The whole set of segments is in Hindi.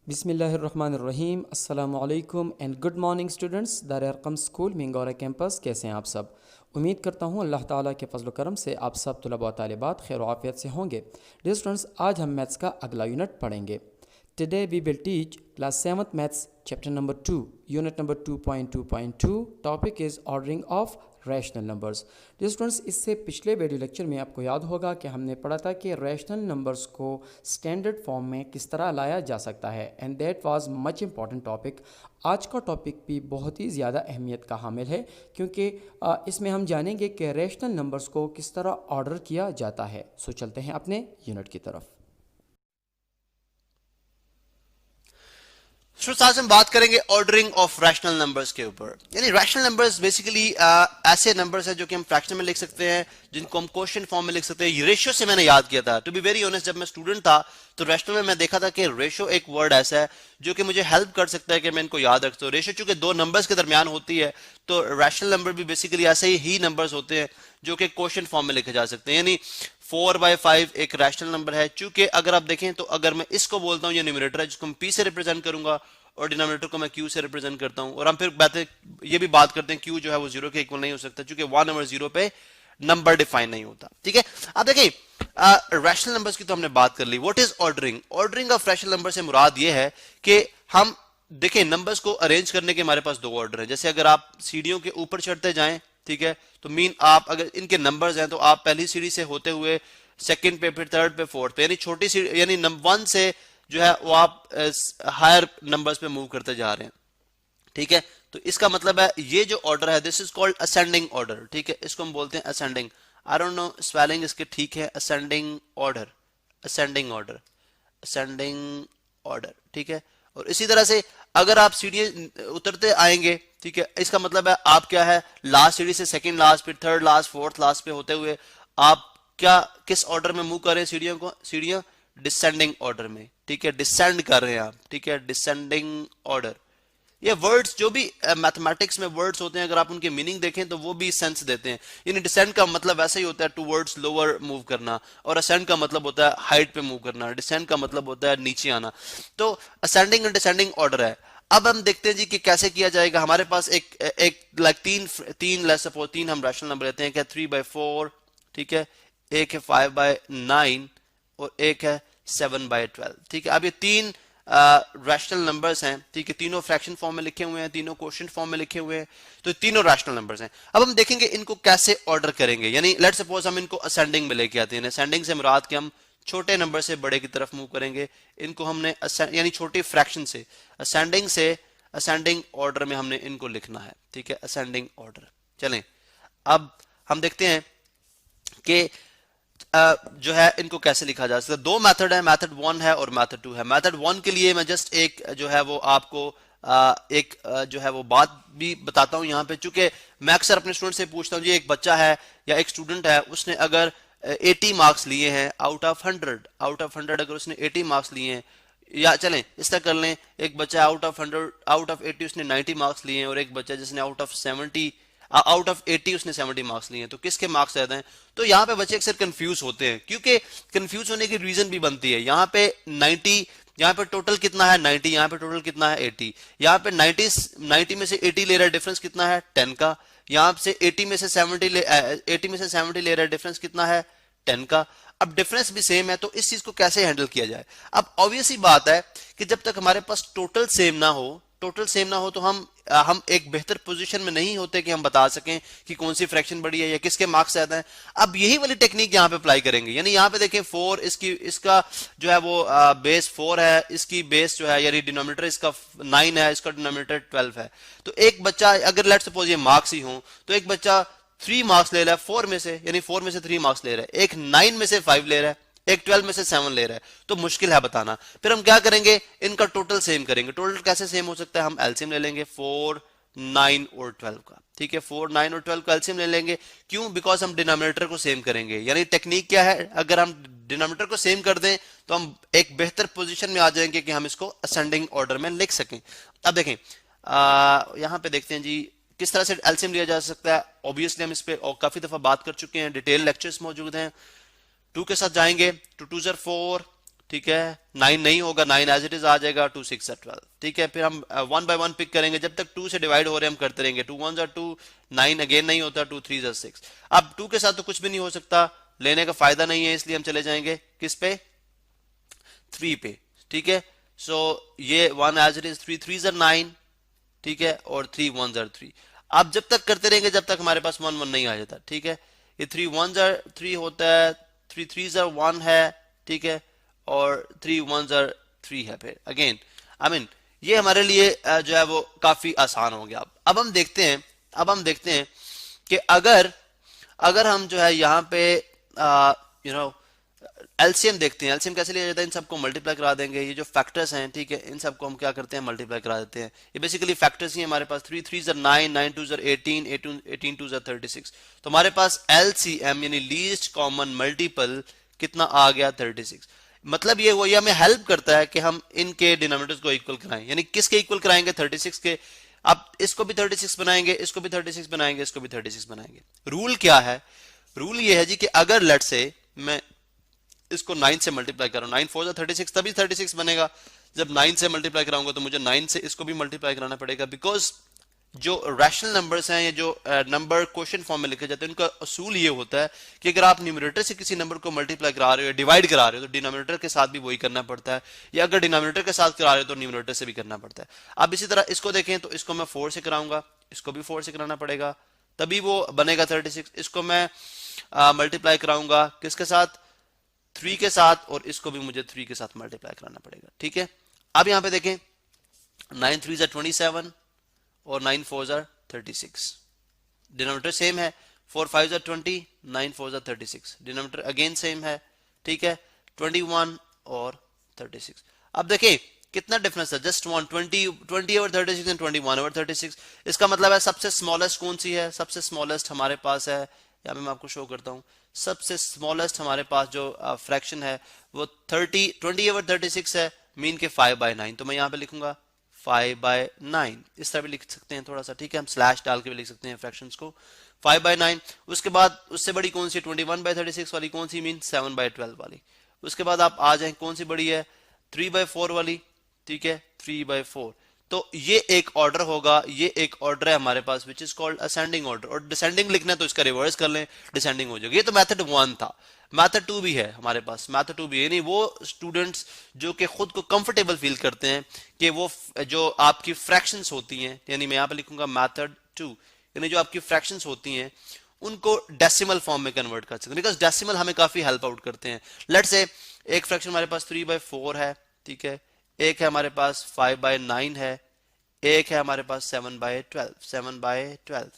बिस्मिल्लाहिर्रहमानिर्रहीम अस्सलामु अलैकुम एंड गुड मॉर्निंग स्टूडेंट्स। दार अरकम स्कूल मिंगौरा कैंपस, कैसे हैं आप सब। उम्मीद करता हूँ अल्लाह ताला के फजल करम से आप सब तलबा व तालिबात खैर आफियत से होंगे। डियर स्टूडेंट्स, आज हम मैथ्स का अगला यूनिट पढ़ेंगे। Today we will teach class 7th maths chapter number 2 unit number 2.2.2। Topic is ordering of rational numbers. Dear students, इससे पिछले वीडियो लेक्चर में आपको याद होगा कि हमने पढ़ा था कि रैशनल नंबर्स को स्टैंडर्ड फॉर्म में किस तरह लाया जा सकता है, and that was much important topic. आज का टॉपिक भी बहुत ही ज़्यादा अहमियत का हामिल है, क्योंकि इसमें हम जानेंगे कि रैशनल नंबर्स को किस तरह ऑर्डर किया जाता है। सो चलते हैं अपने यूनिट की तरफ। स्टूडेंट्स, आज हम बात करेंगे ऑर्डरिंग ऑफ रैशनल नंबर्स के ऊपर। यानी रैशनल नंबर्स बेसिकली ऐसे नंबर्स हैं जो कि हम फ्रैक्शन में लिख सकते हैं, जिनको हम क्वोशिएंट फॉर्म में लिख सकते हैं। ये रेशियो से मैंने याद किया था। टू बी वेरी ऑनेस्ट, जब मैं स्टूडेंट था तो रैशनल में मैं देखा था कि रेशियो एक वर्ड ऐसा है जो कि मुझे हेल्प कर सकता है कि मैं इनको याद रख सकूं। रेशियो चूंकि दो नंबर्स के दरमियान होती है, तो रैशनल नंबर भी बेसिकली ऐसे ही नंबर्स होते हैं जो कि क्वोशिएंट फॉर्म में लिखे जा सकते हैं। यानी 4/5 एक रैशनल नंबर है। चूंकि अगर आप देखें तो अगर मैं इसको बोलता हूँ ये न्यूमरेटर है, जिसको मैं p से रिप्रेजेंट करूंगा, और डिनोमिनेटर को मैं q से रिप्रेजेंट करता हूं। और हम फिर ये भी बात करते हैं q जो है वो 0 के इक्वल नहीं हो सकता, क्योंकि 1 और 0 पे नंबर डिफाइन नहीं होता। ठीक है, अब देखिए रैशनल नंबर्स की तो हमने बात कर ली। What is ordering? Ordering of rational number से मुराद ये है कि हम देखें नंबर्स को अरेंज करने के हमारे पास दो ऑर्डर है। जैसे अगर आप सीढ़ियों के ऊपर चढ़ते जाएं, ठीक है, तो मीन आप अगर इनके नंबर्स हैं तो आप पहली सीढ़ी से होते हुए सेकंड पे, फिर थर्ड पे, फोर्थ पे, यानी छोटी सीढ़ी यानी 1 से जो है वो आप हायर नंबर्स पे मूव करते जा रहे हैं। ठीक है, तो इसका मतलब है ये जो ऑर्डर है this is called ascending order. ठीक है, इसको हम बोलते हैं ascending. I don't know spelling इसके ठीक है। Ascending order, ascending order, ascending order. ठीक है, और इसी तरह से अगर आप सीढ़ी उतरते आएंगे, ठीक है, इसका मतलब है आप क्या है लास्ट सीढ़ी से सेकंड लास्ट, फिर थर्ड लास्ट, फोर्थ लास्ट पे होते हुए आप क्या किस ऑर्डर में मूव कर रहे हैं सीढ़ियों को? सीढ़ियां डिसेंडिंग ऑर्डर में। ठीक है, डिसेंड कर रहे हैं आप। ठीक है, डिसेंडिंग ऑर्डर। ये वर्ड्स जो भी मैथमेटिक्स में वर्ड्स होते हैं, अगर आप उनके मीनिंग देखें तो वो भी सेंस देते हैं। यानी डिसेंड का मतलब ऐसा ही होता है टूवर्ड्स लोअर मूव करना, और असेंड का मतलब होता है हाइट पे मूव करना, डिसेंड का मतलब होता है नीचे आना। तो असेंडिंग एंड डिसेंडिंग ऑर्डर है। अब हम देखते हैं जी कि कैसे किया जाएगा। हमारे पास एक लाइक तीन लेट्स सपोज तीन हम रैशनल नंबर लेते हैं। क्या 3/4, ठीक है, एक है 5/9 और एक है 7/12। ठीक है, अब ये तीन रैशनल नंबर्स हैं। ठीक है, तीनों फ्रैक्शन फॉर्म में लिखे हुए हैं, तीनों क्वोशिएंट फॉर्म में लिखे हुए हैं, तो तीनों रैशनल नंबर्स हैं। अब हम देखेंगे इनको कैसे ऑर्डर करेंगे। यानी लेट्स सपोज हम इनको असेंडिंग में लेके आते हैं। असेंडिंग से मुराद कि हम छोटे नंबर से बड़े की तरफ मूव करेंगे। इनको हमने यानी छोटी फ्रैक्शन से असेंडिंग ऑर्डर में हमने इनको लिखना है। ठीक है, असेंडिंग ऑर्डर। चलें, अब हम देखते हैं कि जो है इनको कैसे लिखा जा सकता है। दो मेथड है, मेथड 1 है और मेथड 2 है। मेथड 1 के लिए मैं जस्ट एक जो है वो आपको जो है वो बात भी बताता हूं यहाँ पे। चूंकि मैं अक्सर अपने स्टूडेंट से पूछता हूँ, जी एक बच्चा है या एक स्टूडेंट है, उसने अगर 80 मार्क्स लिए हैं आउट ऑफ 100 अगर उसने 80 मार्क्स लिए हैं, या चलें इस तरह कर लें, एक बच्चा आउट ऑफ 80 उसने 90 मार्क्स लिए हैं, और एक बच्चा जिसने आउट ऑफ 80 उसने 70 मार्क्स लिए हैं, तो किसके मार्क्स ज्यादा हैं? तो यहाँ पे बच्चे अक्सर कंफ्यूज होते हैं, क्योंकि कंफ्यूज होने की रीजन भी बनती है। यहाँ पे 90, यहाँ पे टोटल कितना है 90, यहाँ पे टोटल कितना है 80। यहाँ पे 90 में से 80 ले रहा है, डिफरेंस कितना है 10 का। यहाँ से 80 में से 70 ले रहा है, डिफरेंस कितना है 10 का। अब डिफरेंस भी सेम है, तो इस चीज को कैसे हैंडल किया जाए? अब ऑब्वियस ही बात है कि जब तक हमारे पास टोटल सेम ना हो तो हम एक बेहतर पोजीशन में नहीं होते कि हम बता सकें कि कौन सी फ्रैक्शन बड़ी है या किसके मार्क्स ज्यादा हैं। अब यही वाली टेक्निक यहाँ पे अप्लाई करेंगे। यानी यहाँ पे देखें 4 इसका जो है वो बेस 4 है, इसकी बेस जो है यानी डिनोमिनेटर इसका 9 है, इसका डिनोमिनेटर 12 है। तो एक बच्चा अगर लेट्स सपोज ये मार्क्स ही हो, तो एक बच्चा 3 मार्क्स ले रहा है 4 में से, यानी 4 में से 3 मार्क्स ले रहा है, एक 9 में से 5 ले रहा है, एक 12 में से 7 ले रहा है, तो मुश्किल है बताना। फिर हम क्या करेंगे, इनका टोटल सेम करेंगे। टोटल कैसे सेम हो सकता है? हम एलसीएम ले लेंगे 4, 9 और 12 का। ठीक है, 4, 9 और 12 का एलसीएम ले लेंगे। क्यों? बिकॉज हम डिनोमिनेटर को सेम करेंगे। यानी टेक्निक क्या है, अगर हम डिनोमिनेटर को सेम कर दें तो हम एक बेहतर पोजीशन में आ जाएंगे कि हम इसको असेंडिंग ऑर्डर में लिख सकें। अब देखें यहां पे देखते हैं जी किस तरह से एलसीएम लिया जा सकता है। ऑब्वियसली हम इस पे काफी दफा बात कर चुके हैं, डिटेल लेक्चर्स मौजूद हैं। 2 के साथ जाएंगे, 2 2 4, ठीक है 9 नहीं होगा, 9 एज इट इज आ जाएगा, 2 6 12, ठीक है। फिर हम 1 बाय 1 पिक करेंगे, जब तक 2 से डिवाइड हो रहे हम करते रहेंगे। 2 1 2, 9 अगेन नहीं होता, 2 3 6। अब 2 के साथ तो कुछ भी नहीं हो सकता, लेने का फायदा नहीं है, इसलिए हम चले जाएंगे किस पे, 3 पे, ठीक है। सो ये 1 एज इट इज, 3 3 9, ठीक है, और 3 1 3। आप जब तक करते रहेंगे जब तक हमारे पास 1 1 नहीं आ जाता, ठीक है। ये 3 1 3 होता है, 3 3 1 है, ठीक है, और 3 1 3 है। फिर अगेन आई मीन ये हमारे लिए जो है वो काफी आसान हो गया। अब हम देखते हैं कि अगर हम जो है यहाँ पे यू नो एलसीएम देखते हैं। एलसीएम कैसे लिया जाता है, इन सबको मल्टीप्लाई करा देंगे। ये जो फैक्टर्स हैं, ठीक है, इन सबको हम क्या करते हैं, मल्टीप्लाई करा देते हैं। ये बेसिकली फैक्टर्स ही हमारे पास 3 3 9, 9 2 18, 18 2 36। तो हमारे पास एलसीएम यानी लीस्ट कॉमन मल्टीपल कितना आ गया, 36। मतलब ये वो ये हमें हेल्प करता है कि हम इनके डिनोमिनेटर्स को इक्वल कराएं। यानी किसके इक्वल कराएंगे, 36 के। अब इसको भी 36 बनाएंगे, इसको भी 36 बनाएंगे, इसको भी 36 बनाएंगे। रूल क्या है, रूल ये है जी कि अगर लेट से मैं इसको 9 से मल्टीप्लाई करूं, 9 4 36, तभी 36 बनेगा। जब 9 से मल्टीप्लाई कराऊंगा तो मुझे 9 से इसको भी मल्टीप्लाई कराना पड़ेगा, बिकॉज जो रैशनल नंबर्स हैं या जो नंबर क्वेश्चन फॉर्म में लिखे जाते हैं, उनका असूल ये होता है कि अगर आप न्यूमरेटर से किसी नंबर को मल्टीप्लाई करा रहे हो, डिवाइड करा रहे हो, तो डिनोमिनेटर के साथ भी वही करना पड़ता है, या अगर डिनोमिनेटर के साथ करा रहे हो तो न्यूमरेटर से भी करना पड़ता है। अब इसी तरह इसको देखें तो इसको मैं 4 से कराऊंगा, इसको भी 4 से कराना पड़ेगा, तभी वो बनेगा 36। इसको मैं मल्टीप्लाई कराऊंगा किसके साथ, 3 के साथ, और इसको भी मुझे 3 के साथ मल्टीप्लाई कराना पड़ेगा, ठीक है। अब यहां पे देखें 9 3 27 और 9 4 36, डिनोमिनेटर सेम है। 4 5 20, 9 4 36, डिनोमिनेटर अगेन सेम है, ठीक है, 21 और 36। अब देखें कितना डिफरेंस है, जस्ट 20 ओवर 36 एंड 21 ओवर 36। इसका मतलब है सबसे स्मॉलेस्ट कौन सी है, सबसे स्मॉलेस्ट हमारे पास है, यहाँ पे मैं आपको शो करता हूँ, सबसे स्मॉलेस्ट हमारे पास जो फ्रैक्शन है वो 20 ओवर 36 है, मीन के 5 बाय 9। तो मैं यहाँ पे लिखूंगा 5 बाय 9, इस तरह भी लिख सकते हैं थोड़ा सा, ठीक है, हम स्लैश डाल के भी लिख सकते हैं फ्रैक्शंस को, 5 बाय 9। उसके बाद उससे बड़ी कौन सी, 21 बाय 36 वाली कौन सी, मीन 7 बाय 12 वाली। उसके बाद आप आ जाए कौन सी बड़ी है, 3 बाय 4 वाली, ठीक है, 3 बाय 4। तो ये एक ऑर्डर होगा, ये एक ऑर्डर है हमारे पास which is called ascending order. और डिसेंडिंग लिखना है तो इसका रिवर्स कर लें, डिसेंडिंग हो जाएगी। ये तो मेथड 1 था, मेथड 2 भी है हमारे पास, मेथड 2 भी है। यानी वो स्टूडेंट्स जो कि खुद को कंफर्टेबल फील करते हैं कि वो जो आपकी फ्रैक्शंस होती हैं, यानी मैं यहाँ पे लिखूंगा मेथड 2, यानी जो आपकी फ्रैक्शंस होती हैं उनको डेसिमल फॉर्म में कन्वर्ट कर सकते हैं, बिकॉज डेसिमल हमें काफी हेल्प आउट करते हैं। लेट्स से एक फ्रैक्शन हमारे पास 3 बाय 4 है, ठीक है, एक है हमारे पास 5 बाय 9 है, एक है हमारे पास 7 बाय 12,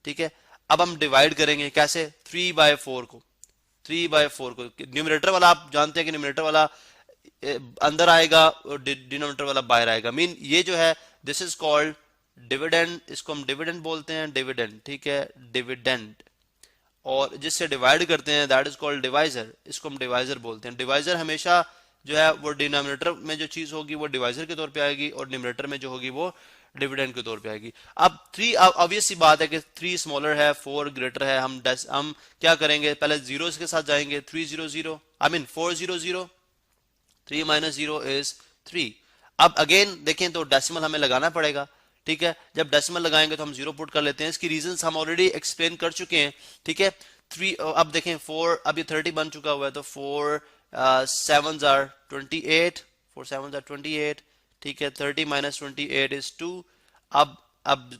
ठीक है। अब हम डिवाइड करेंगे कैसे, 3 बाय 4 को, न्यूमरेटर वाला आप जानते हैं कि न्यूमरेटर वाला अंदर आएगा और डिनोमिनेटर वाला बाहर आएगा। मीन ये जो है दिस इज कॉल्ड डिविडेंड, इसको हम डिविडेंड बोलते हैं, डिविडेंड, ठीक है, डिविडेंड। और जिससे डिवाइड करते हैं दैट इज कॉल्ड डिवाइजर, इसको हम डिवाइजर बोलते हैं। डिवाइजर हमेशा जो है वो डिनोमिनेटर में जो चीज होगी वो डिवाइजर के तौर पे आएगी, और न्यूमरेटर में जो होगी वो डिविडेंड के तौर पे आएगी। अब 3 ऑब्वियस सी बात है कि 3 स्मॉलर है, 4 ग्रेटर है। हम क्या करेंगे, पहले जीरोस के साथ जाएंगे, 3 0 0, आई मीन 4 0 0, 3 माइनस 0 इज 3। अब अगेन देखें तो डेसिमल हमें लगाना पड़ेगा, ठीक है। जब डेसिमल लगाएंगे तो हम 0 पुट कर लेते हैं, इसकी रीजंस हम ऑलरेडी एक्सप्लेन कर चुके हैं, ठीक है। 3 अब देखें 4, अब ये 30 बन चुका हुआ है, तो 4 7s are 28, 4 7s are 28, ठीक है, 30 माइनस 28 इज 2। अब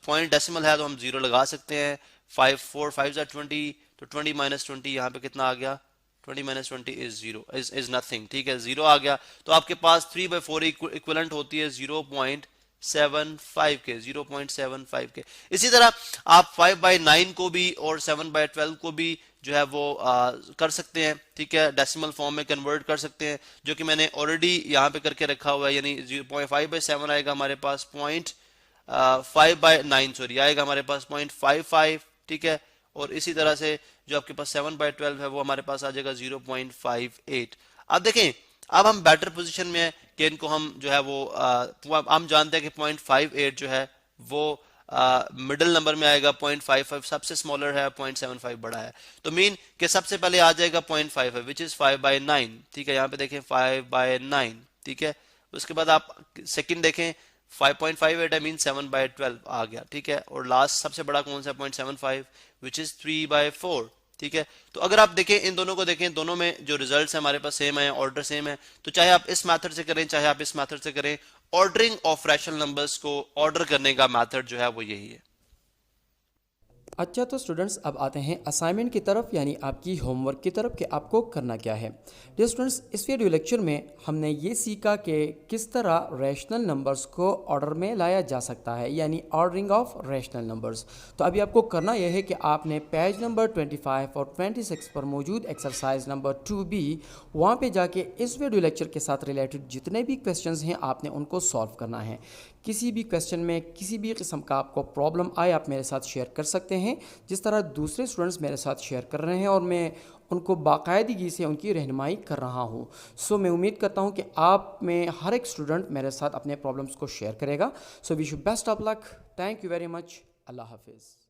पॉइंट डेसिमल है तो हम 0 लगा सकते हैं। 4 5s are 20, तो 20 माइनस 20 यहाँ पे कितना आ गया, 20 माइनस 20 इज 0, इज नथिंग, ठीक है, 0 आ गया। तो आपके पास 3 बाय 4 इक्विवेलेंट होती है 0.75 के, 0.75 के। इसी तरह आप 5 बाय 9 को भी और 7 बाय 12 को भी जो है वो कर सकते हैं, ठीक है, डेसिमल फॉर्म में कन्वर्ट कर सकते हैं, जो कि मैंने ऑलरेडी यहाँ पे करके रखा हुआ है। यानी 0.5 बाय 7 आएगा हमारे पास 5 बाय 9 सॉरी आएगा हमारे पास 0.55, ठीक है। और इसी तरह से जो आपके पास 7 बाय 12 है वो हमारे पास आ जाएगा 0.58। अब देखें अब हम बेटर पोजीशन में है कि इनको हम जो है वो हम जानते हैं कि 0.58 जो है वो मिडिल नंबर में आएगा 0.55, सबसे स्मॉलर है 0.75 बड़ा है, तो मीन कि सबसे पहले आ जाएगा 0.55 विच इज 5/9, ठीक है, यहाँ पे देखें 5/9, ठीक है। उसके बाद आप सेकंड देखें 5.58 है, मीन 7/12 आ गया, ठीक है। और लास्ट सबसे बड़ा कौन सा 0.75 विच इज 3/4, ठीक है। तो अगर आप देखें इन दोनों को देखें, दोनों में जो रिजल्ट्स है हमारे पास सेम है, ऑर्डर सेम है, तो चाहे आप इस मेथड से करें चाहे आप इस मेथड से करें, ऑर्डरिंग ऑफ रैशनल नंबर्स को ऑर्डर करने का मेथड जो है वो यही है। अच्छा, तो स्टूडेंट्स अब आते हैं असाइनमेंट की तरफ, यानी आपकी होमवर्क की तरफ कि आपको करना क्या है। डियर स्टूडेंट्स, इस वीडियो लेक्चर में हमने ये सीखा कि किस तरह रैशनल नंबर्स को ऑर्डर में लाया जा सकता है, यानी ऑर्डरिंग ऑफ रैशनल नंबर्स। तो अभी आपको करना यह है कि आपने पेज नंबर 25 और 26 पर मौजूद एक्सरसाइज नंबर 2B वहाँ पे जाके इस वीडियो लेक्चर के साथ रिलेटेड जितने भी क्वेश्चंस हैं आपने उनको सॉल्व करना है। किसी भी क्वेश्चन में किसी भी किस्म का आपको प्रॉब्लम आए आप मेरे साथ शेयर कर सकते हैं, जिस तरह दूसरे स्टूडेंट्स मेरे साथ शेयर कर रहे हैं और मैं उनको बाकायदगी से उनकी रहनुमाई कर रहा हूं। सो मैं उम्मीद करता हूं कि आप में हर एक स्टूडेंट मेरे साथ अपने प्रॉब्लम्स को शेयर करेगा। So wish you best of luck. Thank you very much. अल्लाह हाफिज़।